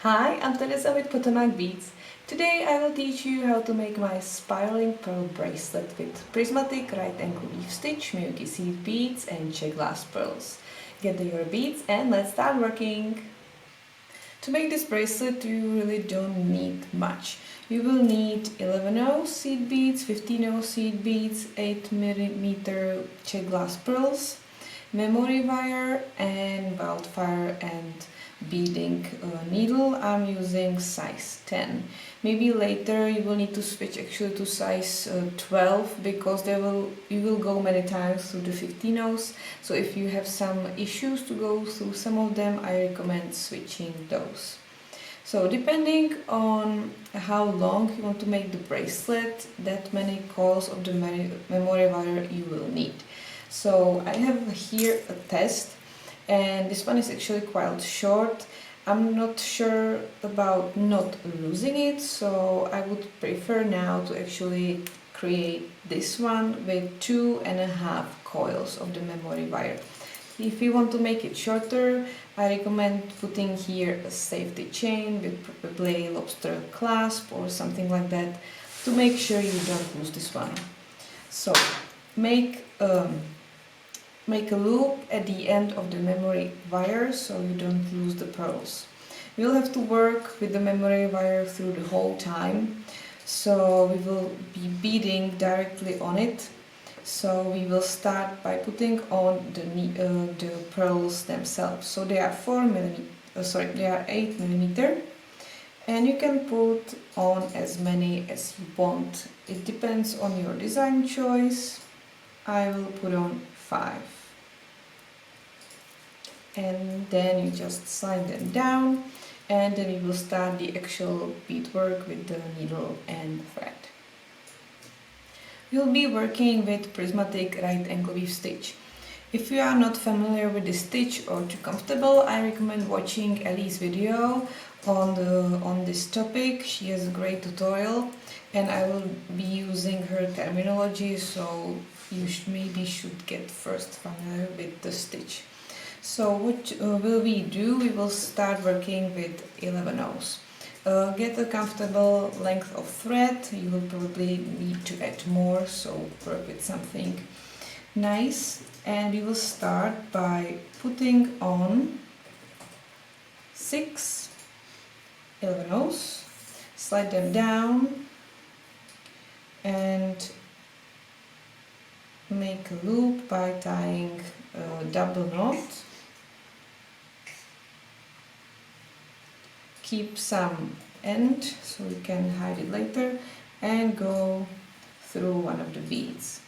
Hi, I'm Tereza with PotomacBeads. Today I will teach you how to make my Spiraling Pearl Bracelet with prismatic right angle leaf stitch, Miyuki seed beads and Czech Glass Pearls. Get your beads and let's start working! To make this bracelet you really don't need much. You will need 11 seed beads, 15 seed beads, 8mm Czech Glass Pearls, memory wire and wildfire and beading needle. I'm using size 10. Maybe later you will need to switch actually to size 12 because you will go many times through the 15s. So if you have some issues to go through some of them, I recommend switching those. So depending on how long you want to make the bracelet, that many coils of the memory wire you will need. So I have here a test, and this one is actually quite short. I'm not sure about not losing it, so I would prefer now to actually create this one with 2.5 coils of the memory wire. If you want to make it shorter, I recommend putting here a safety chain with probably lobster clasp or something like that to make sure you don't lose this one. So make a loop at the end of the memory wire so you don't lose the pearls. You'll have to work with the memory wire through the whole time, so we will be beading directly on it. So we will start by putting on the pearls themselves. So they are 8mm, and you can put on as many as you want. It depends on your design choice. I will put on 5. And then you just slide them down, and then you will start the actual beadwork with the needle and thread. You'll be working with prismatic right angle leaf stitch. If you are not familiar with this stitch or too comfortable, I recommend watching Ellie's video on this topic. She has a great tutorial, and I will be using her terminology, so you maybe should get first familiar with the stitch. So what will we do? We will start working with 11/0. Get a comfortable length of thread. You will probably need to add more, so work with something nice. And we will start by putting on 6 11/0, slide them down and make a loop by tying a double knot. Keep some end so you can hide it later, and go through one of the beads.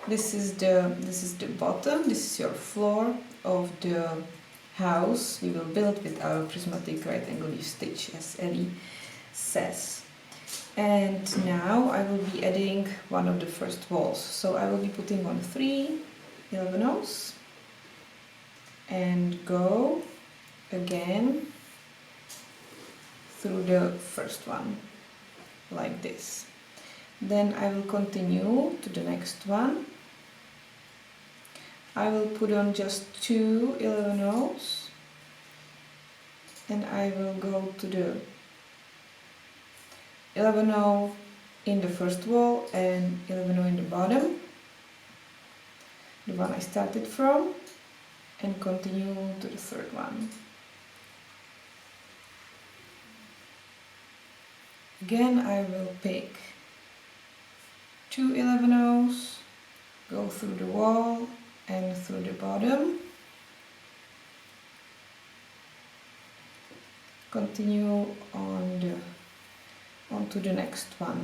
This is the bottom. This is your floor of the house we will build with our prismatic right angle leaf stitch, as Ellie says. And now I will be adding one of the first walls. So I will be putting on 3 11/0 and go again through the first one, like this. Then I will continue to the next one. I will put on just 2 11/0 and I will go to the 11/0 in the first wall and 11/0 in the bottom, the one I started from, and continue to the third one. Again, I will pick 2 11/0, go through the wall and through the bottom, continue onto the next one.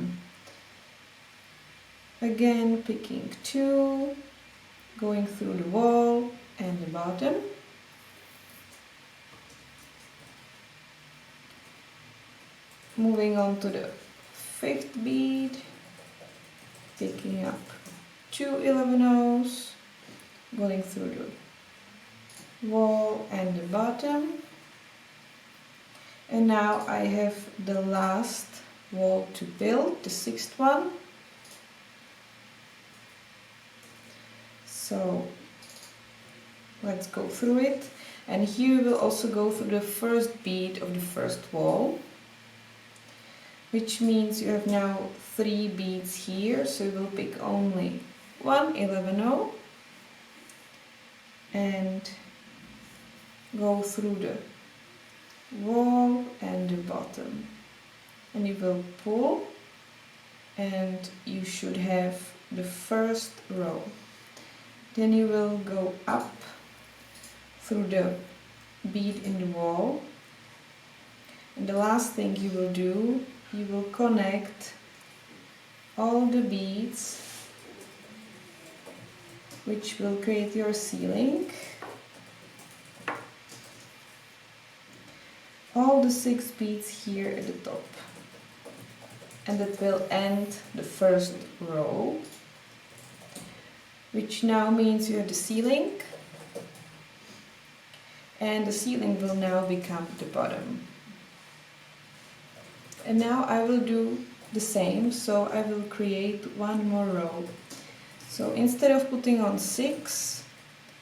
Again, picking 2, going through the wall and the bottom. Moving on to the 5th bead, picking up 2 11/0, going through the wall and the bottom. And now I have the last wall to build, the 6th one. So let's go through it. And here we'll also go through the first bead of the first wall, which means you have now 3 beads here, so you will pick only one 11-0 and go through the wall and the bottom, and you will pull, and you should have the first row. Then you will go up through the bead in the wall, and the last thing you will do, you will connect all the beads which will create your ceiling, all the 6 beads here at the top, and that will end the first row, which now means you have the ceiling, and the ceiling will now become the bottom. And now I will do the same, so I will create one more row. So instead of putting on 6,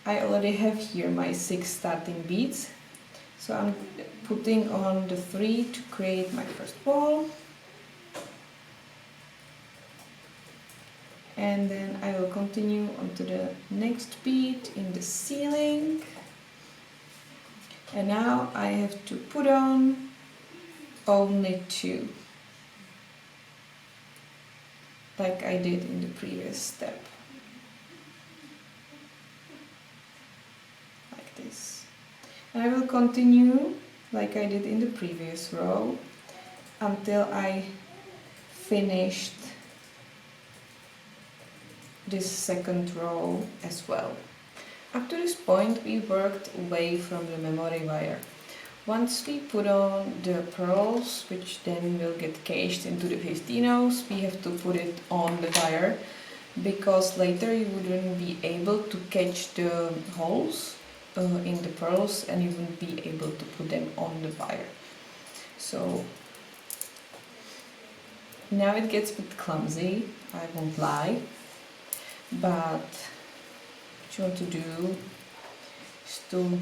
I already have here my 6 starting beads. So I'm putting on the 3 to create my first wall. And then I will continue onto the next bead in the ceiling. And now I have to put on only 2, like I did in the previous step, like this. And I will continue like I did in the previous row until I finished this second row as well. Up to this point we worked away from the memory wire. Once we put on the pearls, which then will get caged into the 15-0s, we have to put it on the wire, because later you wouldn't be able to catch the holes in the pearls, and you wouldn't be able to put them on the wire. So now it gets a bit clumsy, I won't lie, but what you want to do is to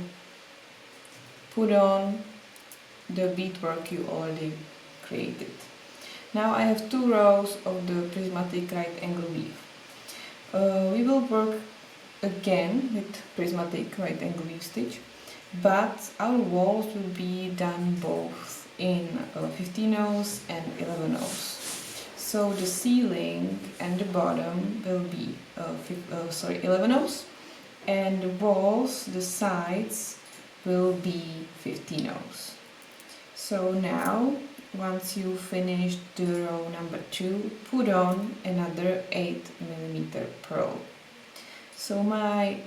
put on the beadwork you already created. Now I have 2 rows of the prismatic right angle weave. We will work again with prismatic right angle weave stitch, but our walls will be done both in 15-0s and 11-0s. So the ceiling and the bottom will be 11-0s, and the walls, the sides, will be 15-0s. So now, once you finish the row number 2, put on another 8mm pearl. So my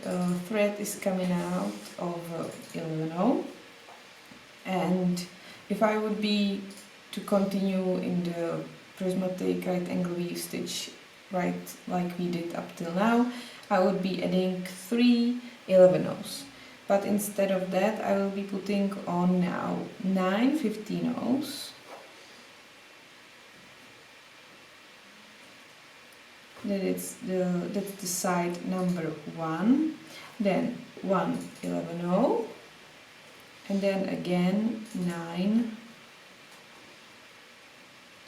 thread is coming out of 11-0, and if I would be to continue in the prismatic right angle weave stitch right like we did up till now, I would be adding 3 11-0s. But instead of that, I will be putting on now 9 15-0s. That's the side number 1. Then 1 11-0, and then again 9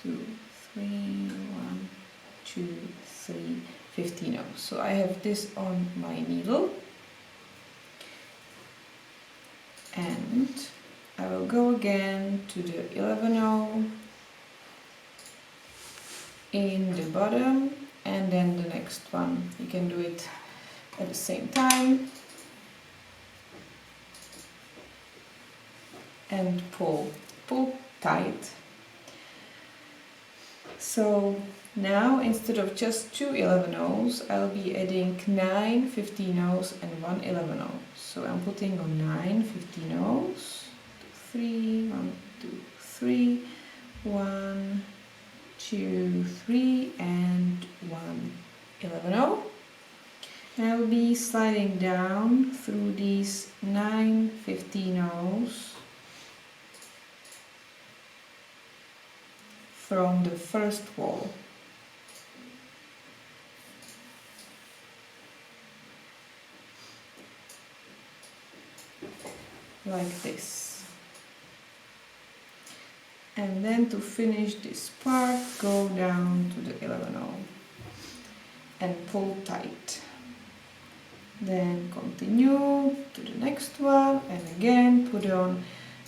2 3 1 2 3 15-0. So I have this on my needle. And I will go again to the 11-0 in the bottom, and then the next one. You can do it at the same time. And pull tight. So now instead of just 2 11-0s, I'll be adding 9 15-0s and 1 11-0. So I'm putting on 9 15-0s, 3, 1, 2, 3, 1, 2, 3, and 1 11-0. And I'll be sliding down through these 9 15-0s from the first wall. like this. And then to finish this part, go down to the 11-0 and pull tight. Then continue to the next one and again put on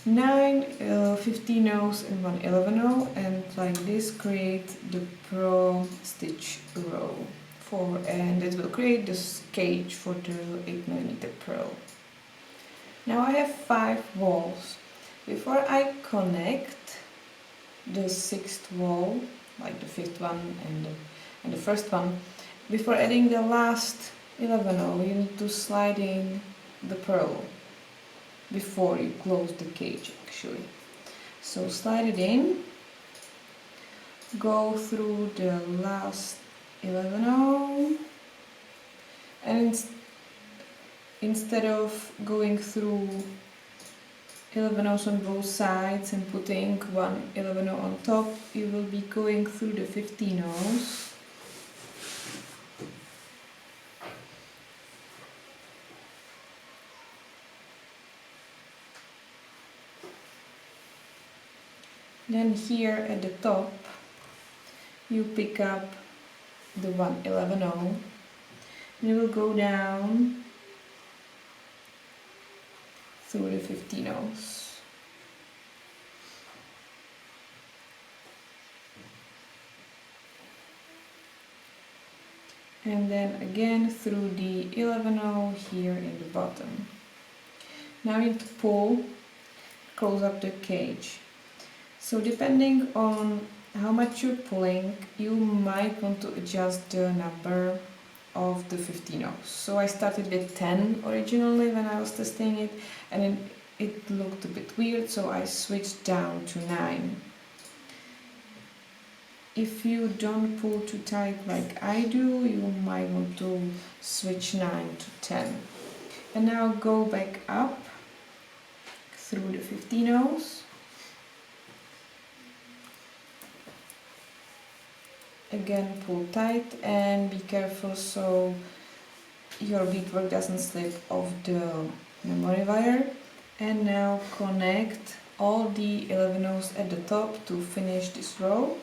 9 15-0s and 1 11-0, and like this create the pearl stitch row and it will create this cage for the 8mm pearl. Now I have 5 walls. Before I connect the 6th wall, like the 5th one and the first one, before adding the last 11-0, you need to slide in the pearl before you close the cage actually. So slide it in, go through the last 11-0, and instead of going through 11-0s on both sides and putting one 11-0 on top, you will be going through the 15-0s. Then here at the top you pick up the 1 11-0 and you will go down through the 15-0s. And then again through the 11-0 here in the bottom. Now you need to pull, close up the cage. So depending on how much you're pulling, you might want to adjust the number of the 15-0s. So I started with 10 originally when I was testing it, and it looked a bit weird, so I switched down to 9. If you don't pull too tight like I do, you might want to switch 9 to 10. And now go back up through the 15-0s. Again, pull tight and be careful so your beadwork doesn't slip off the memory wire. And now connect all the 11-0s at the top to finish this row.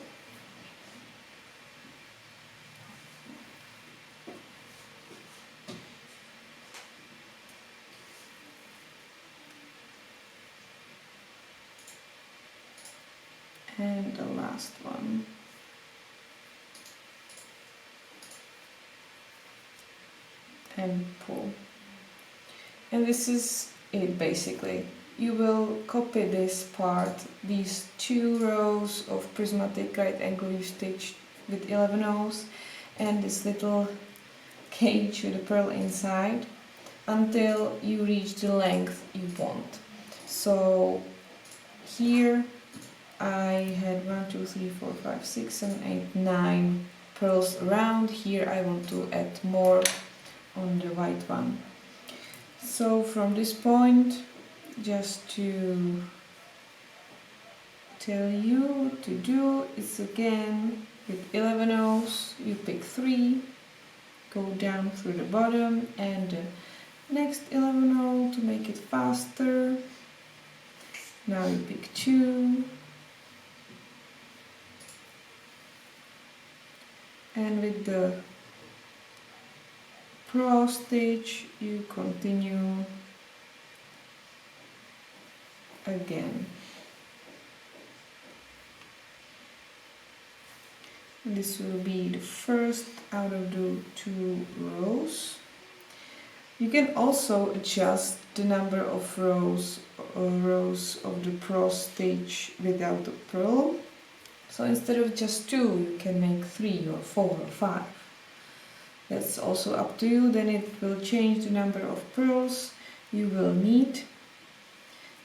And the last one. And pull. And this is it basically. You will copy this part, these 2 rows of prismatic right angle leaf stitch with 11-0s and this little cage with a pearl inside until you reach the length you want. So here I had 1, 2, 3, 4, 5, 6, 7, 8, 9 pearls around. Here I want to add more on the white one. So from this point, just to tell you what to do, it's again with 11-0s, you pick 3, go down through the bottom and the next 11-0 to make it faster. Now you pick 2, and with the cross stitch you continue again. This will be the first out of the 2 rows. You can also adjust the number of rows of the cross stitch without the pearl. So instead of just 2, you can make 3 or 4 or 5. That's also up to you. Then it will change the number of pearls you will need.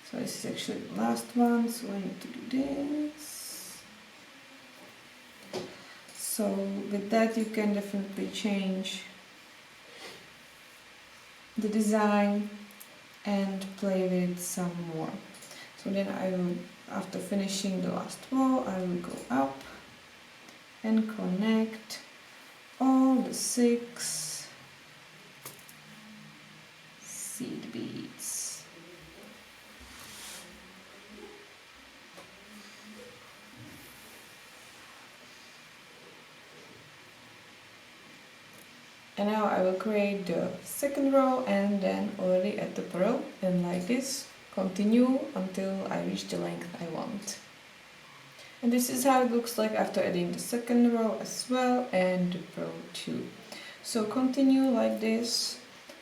So this is actually the last one, so I need to do this. So with that you can definitely change the design and play with some more. So then I will, after finishing the last row, I will go up and connect all the 6 seed beads. And now I will create the second row and then already add the pearl, and like this continue until I reach the length I want. And this is how it looks like after adding the second row as well and the pearl too. So continue like this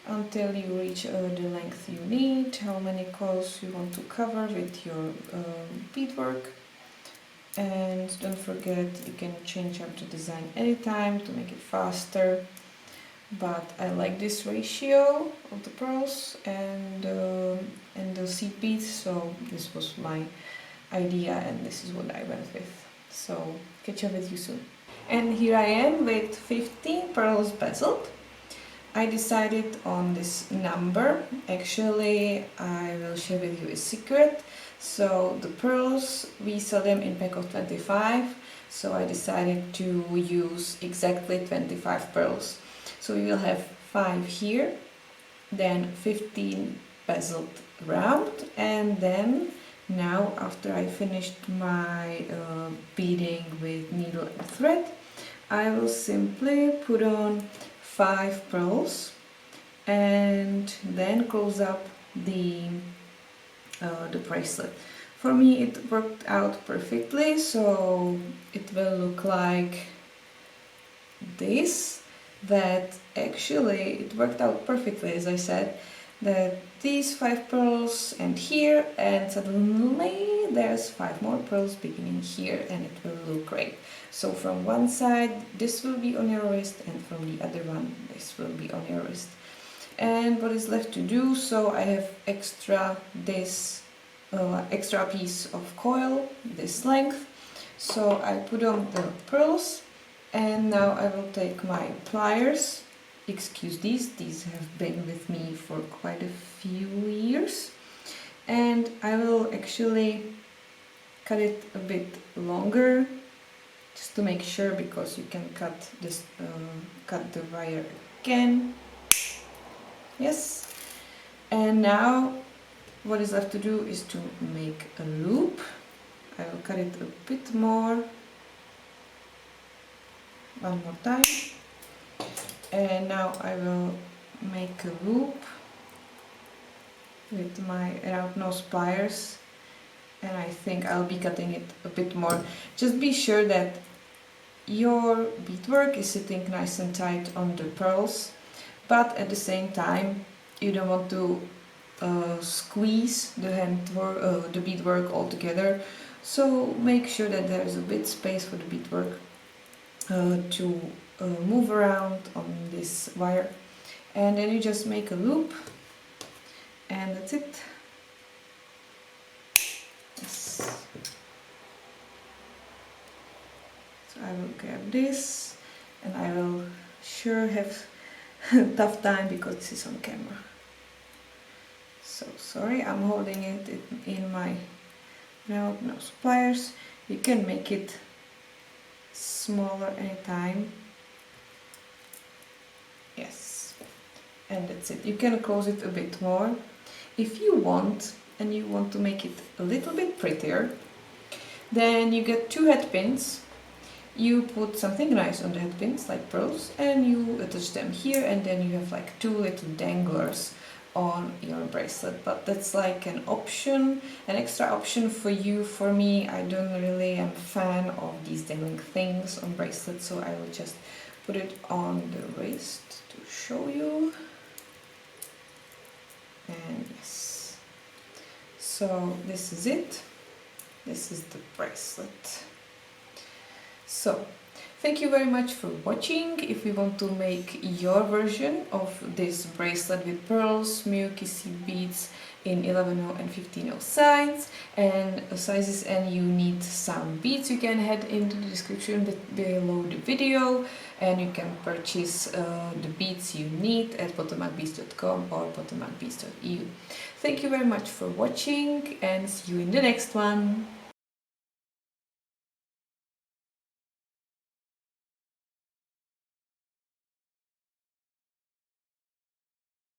until you reach the length you need, how many coils you want to cover with your beadwork. And don't forget, you can change up the design anytime to make it faster. But I like this ratio of the pearls and the seed beads, so this was my idea and this is what I went with. So catch up with you soon. And here I am with 15 pearls bezeled. I decided on this number. Actually, I will share with you a secret. So the pearls, we sell them in pack of 25, so I decided to use exactly 25 pearls. So we will have 5 here, then 15 bezeled round, and then now after I finished my beading with needle and thread, I will simply put on 5 pearls and then close up the bracelet. For me it worked out perfectly, so it will look like this. That actually it worked out perfectly, as I said, that these 5 pearls end here and suddenly there's 5 more pearls beginning here and it will look great. So from one side this will be on your wrist and from the other one this will be on your wrist. And what is left to do, so I have extra piece of coil, this length, so I put on the pearls. And now I will take my pliers, excuse these have been with me for quite a few years, and I will actually cut it a bit longer just to make sure, because you can cut this cut the wire again. Yes. And now what is left to do is to make a loop. I will cut it a bit more. One more time, and now I will make a loop with my round nose pliers, and I think I'll be cutting it a bit more. Just be sure that your beadwork is sitting nice and tight on the pearls, but at the same time you don't want to squeeze the beadwork all together, so make sure that there is a bit space for the beadwork to move around on this wire, and then you just make a loop and that's it. Yes. So I will grab this, and I will sure have a tough time because this is on camera. So sorry, I'm holding it in my round nose pliers. You can make it smaller anytime. Yes, and that's it. You can close it a bit more if you want, and you want to make it a little bit prettier. Then you get 2 head pins. You put something nice on the head pins like pearls and you attach them here, and then you have like 2 little danglers on your bracelet. But that's like an option, an extra option for you. For me, I don't really am a fan of these dangling things on bracelets, so I will just put it on the wrist to show you. And yes, so this is it. This is the bracelet. So thank you very much for watching. If you want to make your version of this bracelet with pearls, Miyuki seed beads in 11/0 and 15/0 sizes, and you need some beads, you can head into the description below the video and you can purchase the beads you need at PotomacBeads.com or PotomacBeads.eu. Thank you very much for watching and see you in the next one.